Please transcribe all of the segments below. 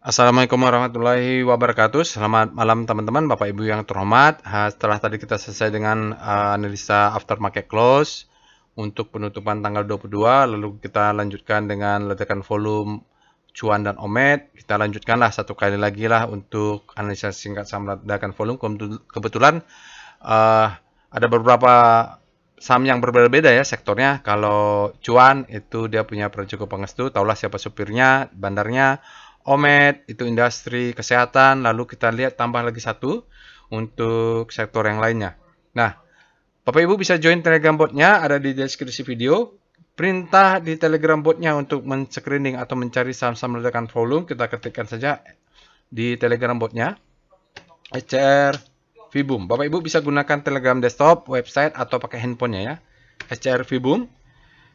Assalamualaikum warahmatullahi wabarakatuh. Selamat malam teman-teman, Bapak Ibu yang terhormat. Setelah tadi kita selesai dengan analisa aftermarket close untuk penutupan tanggal 22, lalu kita lanjutkan dengan ledakan volume cuan dan omet. Kita lanjutkanlah satu kali lagi lah untuk analisa singkat saham ledakan volume. Kebetulan uh, ada beberapa saham yang berbeda-beda ya sektornya. Kalau cuan itu dia punya Prajogo Pangestu, tahulah siapa supirnya, bandarnya. Omet itu industri kesehatan, lalu kita lihat tambah lagi satu untuk sektor yang lainnya. Nah, Bapak Ibu bisa join Telegram botnya, ada di deskripsi video. Perintah di Telegram botnya untuk men-screening atau mencari saham-saham ledakan volume, kita ketikkan saja di Telegram botnya. SCR Vboom. Bapak Ibu bisa gunakan Telegram desktop, website, atau pakai handphonenya ya. SCR Vboom.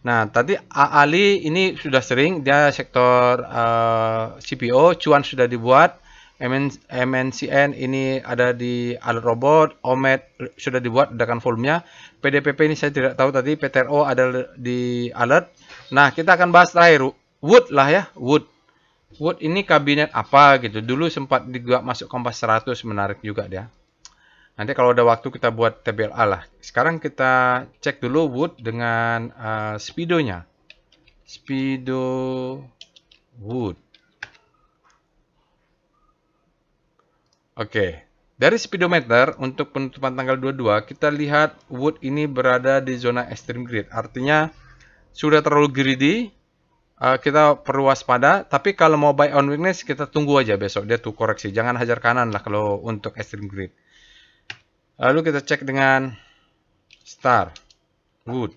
Nah, tadi Ali ini sudah sering, dia sektor CPO, cuan sudah dibuat, MNCN ini ada di Alert Robot, Omet sudah dibuat ledakan volumenya, PDPP ini saya tidak tahu tadi, PTRO ada di Alert. Nah, kita akan bahas terakhir, Wood lah ya, Wood. Wood ini kabinet apa gitu, dulu sempat juga masuk Kompas 100, menarik juga dia. Nanti kalau ada waktu kita buat TBLA lah. Sekarang kita cek dulu Wood dengan speedonya. Speedo Wood. Oke. Dari speedometer untuk penutupan tanggal 22, kita lihat Wood ini berada di zona extreme greed. Artinya sudah terlalu greedy. Kita perlu waspada. Tapi kalau mau buy on weakness, kita tunggu aja besok. Dia tuh koreksi. Jangan hajar kanan lah kalau untuk extreme greed. Lalu kita cek dengan Star Wood.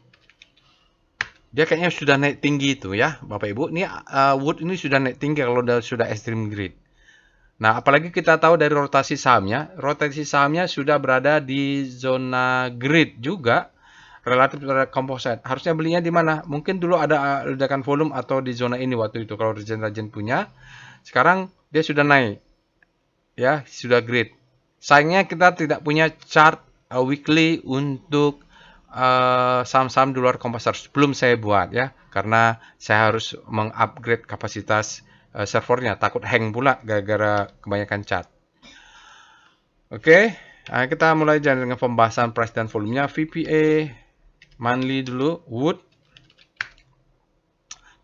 Dia kayaknya sudah naik tinggi itu ya, Bapak Ibu. Ini Wood ini sudah naik tinggi kalau sudah extreme greed. Nah, apalagi kita tahu dari rotasi sahamnya sudah berada di zona greed juga relatif terhadap composite. Harusnya belinya di mana? Mungkin dulu ada ledakan volume atau di zona ini waktu itu kalau regen punya. Sekarang dia sudah naik. Ya, sudah greed. Sayangnya kita tidak punya chart weekly untuk saham-saham di luar Kompas belum saya buat ya, karena saya harus mengupgrade kapasitas servernya, takut hang pula gara-gara kebanyakan chart. Oke, kita mulai dengan pembahasan price dan volumenya. VPA monthly dulu, Wood.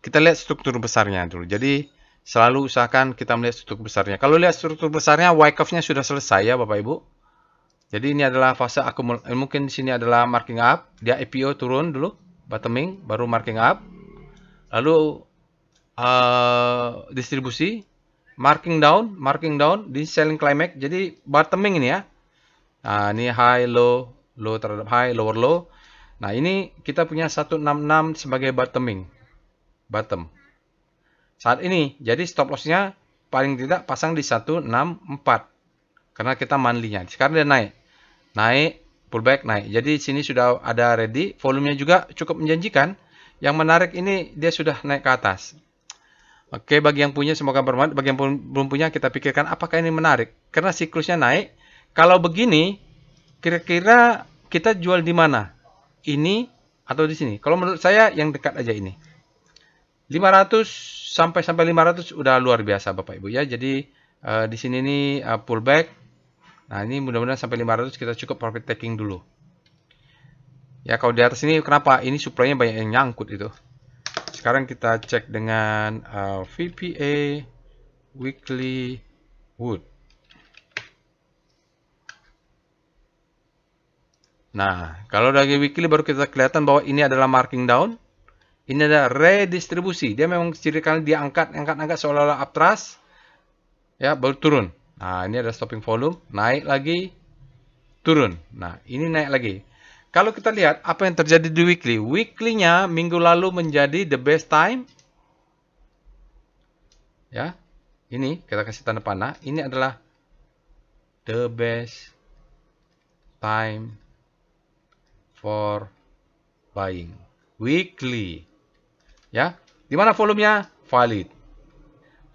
Kita lihat struktur besarnya dulu. Jadi selalu usahakan kita melihat struktur besarnya. Kalau lihat struktur besarnya, Y-curve-nya sudah selesai ya Bapak Ibu. Jadi ini adalah fase akumulasi. Mungkin di sini adalah marking up. Dia IPO turun dulu, bottoming, baru marking up. Lalu distribusi, marking down di selling climax. Jadi bottoming ini ya. Nah, ini high, low, low terhadap high, lower low. Nah, ini kita punya 166 sebagai bottoming. Bottom. Saat ini, jadi stop loss-nya paling tidak pasang di 164. Karena kita monthly-nya. Sekarang dia naik. Naik, pullback, naik. Jadi sini sudah ada ready. Volumenya juga cukup menjanjikan. Yang menarik ini dia sudah naik ke atas. Oke, bagi yang punya semoga bermanfaat. Bagi yang belum punya kita pikirkan apakah ini menarik. Karena siklusnya naik. Kalau begini, kira-kira kita jual di mana? Ini atau di sini? Kalau menurut saya yang dekat aja ini. 500 sampai 500 udah luar biasa Bapak Ibu ya. Jadi di sini nih pullback. Nah, ini mudah-mudahan sampai 500 kita cukup profit taking dulu. Ya, kalau di atas ini kenapa? Ini supply-nya banyak yang nyangkut itu. Sekarang kita cek dengan VPA weekly Wood. Nah, kalau dari weekly baru kita kelihatan bahwa ini adalah marking down. Ini ada redistribusi. Dia memang ciri kali dia angkat seolah-olah uptrust. Ya, baru turun. Nah, ini ada stopping volume, naik lagi, turun. Nah, ini naik lagi. Kalau kita lihat apa yang terjadi di weekly. Weekly-nya minggu lalu menjadi the best time. Ya. Ini kita kasih tanda panah. Ini adalah the best time for buying. Weekly. Ya, di mana volumenya? Valid.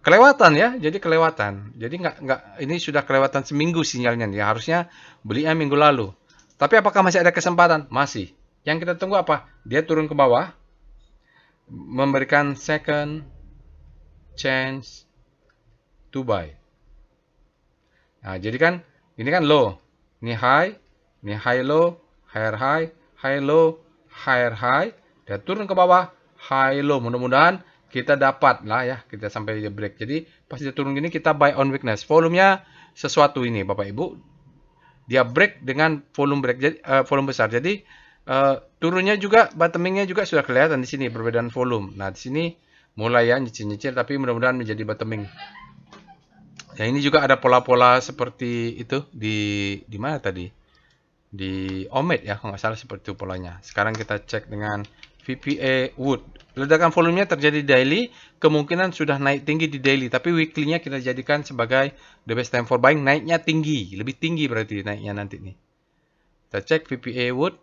Kelewatan ya, jadi kelewatan. Jadi nggak ini sudah kelewatan seminggu sinyalnya nih. Harusnya belinya minggu lalu. Tapi apakah masih ada kesempatan? Masih. Yang kita tunggu apa? Dia turun ke bawah, memberikan second chance to buy. Nah, jadi kan ini kan low, ini high low, higher low, higher high, dan turun ke bawah, high low. Mudah-mudahan kita dapat lah ya, kita sampai dia break. Jadi pas dia turun gini kita buy on weakness. Volumenya sesuatu ini Bapak Ibu, dia break dengan volume break, jadi volume besar. Jadi turunnya juga, bottomingnya juga sudah kelihatan di sini perbedaan volume. Nah di sini mulai ya nyicil-nyicil, tapi mudah-mudahan menjadi bottoming. Ya ini juga ada pola-pola seperti itu di mana tadi? Di Omed ya, kalau nggak salah seperti itu polanya. Sekarang kita cek dengan VPA Wood. Ledakan volumenya terjadi daily, kemungkinan sudah naik tinggi di daily, tapi weekly-nya kita jadikan sebagai the best time for buying, naiknya tinggi, lebih tinggi berarti naiknya nanti nih. Kita cek VPA Wood.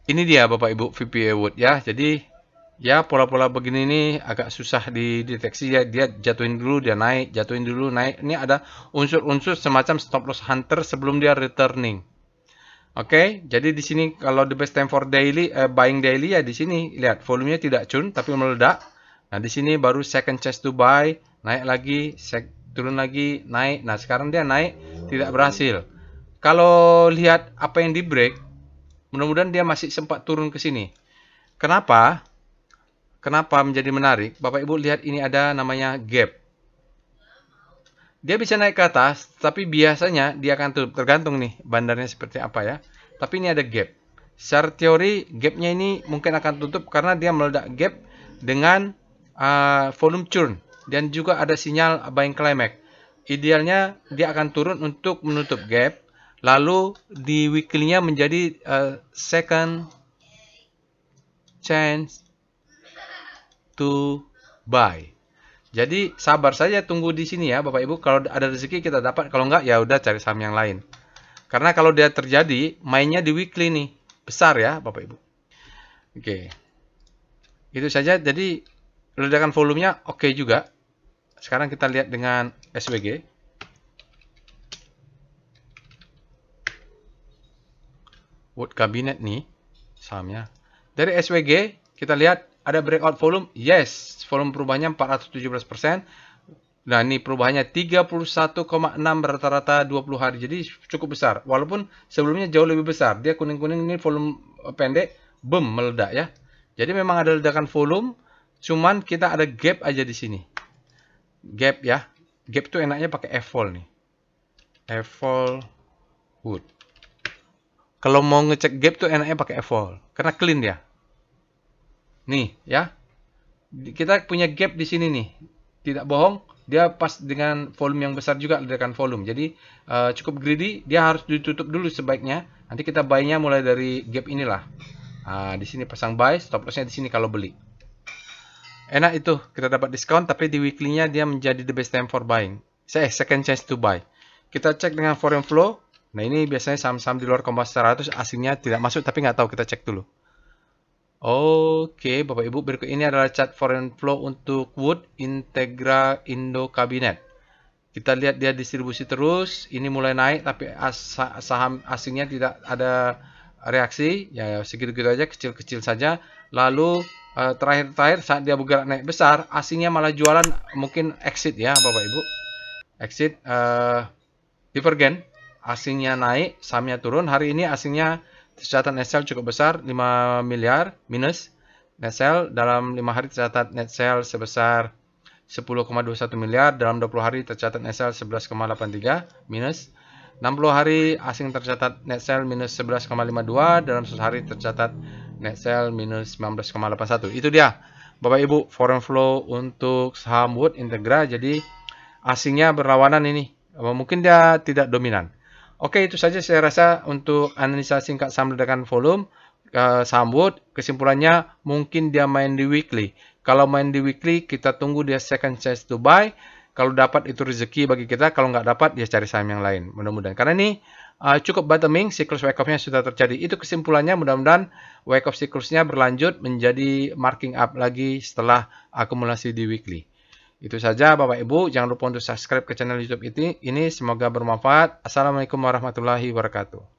Ini dia Bapak Ibu VPA Wood ya. Jadi ya pola-pola begini nih agak susah dideteksi ya. Dia jatuhin dulu, dia naik, jatuhin dulu, naik. Ini ada unsur-unsur semacam stop loss hunter sebelum dia returning. Oke, jadi di sini kalau the best time for daily buying daily ya di sini lihat volumenya tidak cun tapi meledak. Nah, di sini baru second chance to buy, naik lagi, turun lagi, naik. Nah, sekarang dia naik tidak berhasil. Kalau lihat apa yang di break, mudah-mudahan dia masih sempat turun ke sini. Kenapa? Kenapa menjadi menarik? Bapak Ibu lihat ini ada namanya gap. Dia bisa naik ke atas, tapi biasanya dia akan tutup. Tergantung nih bandarnya seperti apa ya. Tapi ini ada gap. Secara teori, gapnya ini mungkin akan tutup karena dia meledak gap dengan volume churn. Dan juga ada sinyal buying climax. Idealnya dia akan turun untuk menutup gap. Lalu di weekly-nya menjadi second chance to buy. Jadi sabar saja tunggu di sini ya Bapak Ibu. Kalau ada rezeki kita dapat, kalau enggak ya udah cari saham yang lain. Karena kalau dia terjadi mainnya di weekly nih, besar ya Bapak Ibu. Oke. Itu saja. Jadi ledakan volumenya oke juga. Sekarang kita lihat dengan SWG. Wood Cabinet nih sahamnya. Dari SWG kita lihat ada breakout volume, yes, volume perubahannya 417%. Nah, ini perubahannya 31,6 rata-rata 20 hari. Jadi cukup besar. Walaupun sebelumnya jauh lebih besar. Dia kuning-kuning ini volume pendek, boom, meledak ya. Jadi memang ada ledakan volume, cuman kita ada gap aja di sini. Gap ya. Gap itu enaknya pakai F-Fall nih. F-Fall Wood. Kalau mau ngecek gap tuh enaknya pakai F-Fall. Karena clean dia. Nih ya, kita punya gap di sini nih, tidak bohong, dia pas dengan volume yang besar juga ledakan volume. Jadi cukup greedy, dia harus ditutup dulu sebaiknya. Nanti kita buy-nya mulai dari gap inilah. Di sini pasang buy, stop loss-nya di sini kalau beli. Enak itu, kita dapat diskon, tapi di weekly-nya dia menjadi the best time for buying. Second chance to buy. Kita cek dengan foreign flow. Nah ini biasanya saham-saham di luar Kompas 100 asingnya tidak masuk, tapi nggak tahu, kita cek dulu. Oke, Bapak Ibu, berikut ini adalah chart foreign flow untuk Wood Integra Indo Cabinet. Kita lihat dia distribusi terus, ini mulai naik tapi saham asingnya tidak ada reaksi, ya segitu-gitu aja, kecil-kecil saja. Lalu terakhir-terakhir saat dia bergerak naik besar, asingnya malah jualan, mungkin exit ya Bapak Ibu. Exit divergen, asingnya naik, sahamnya turun. Hari ini asingnya tercatat net sell cukup besar, 5 miliar minus net sell. Dalam 5 hari tercatat net sell sebesar 10,21 miliar. Dalam 20 hari tercatat net sell 11,83 minus. 60 hari asing tercatat net sell minus 11,52. Dalam 1 hari tercatat net sell minus 19,81. Itu dia Bapak Ibu foreign flow untuk saham Wood Integra. Jadi asingnya berlawanan ini. Mungkin dia tidak dominan. Oke, itu saja saya rasa untuk analisa singkat saham ledakan volume saham Wood. Kesimpulannya mungkin dia main di weekly. Kalau main di weekly kita tunggu dia second chance to buy. Kalau dapat itu rezeki bagi kita. Kalau nggak dapat dia cari saham yang lain. Mudah-mudahan. Karena ini cukup bottoming, siklus wake up-nya sudah terjadi. Itu kesimpulannya, mudah-mudahan wake up siklusnya berlanjut menjadi marking up lagi setelah akumulasi di weekly. Itu saja Bapak Ibu, jangan lupa untuk subscribe ke channel YouTube ini. Semoga bermanfaat. Assalamualaikum warahmatullahi wabarakatuh.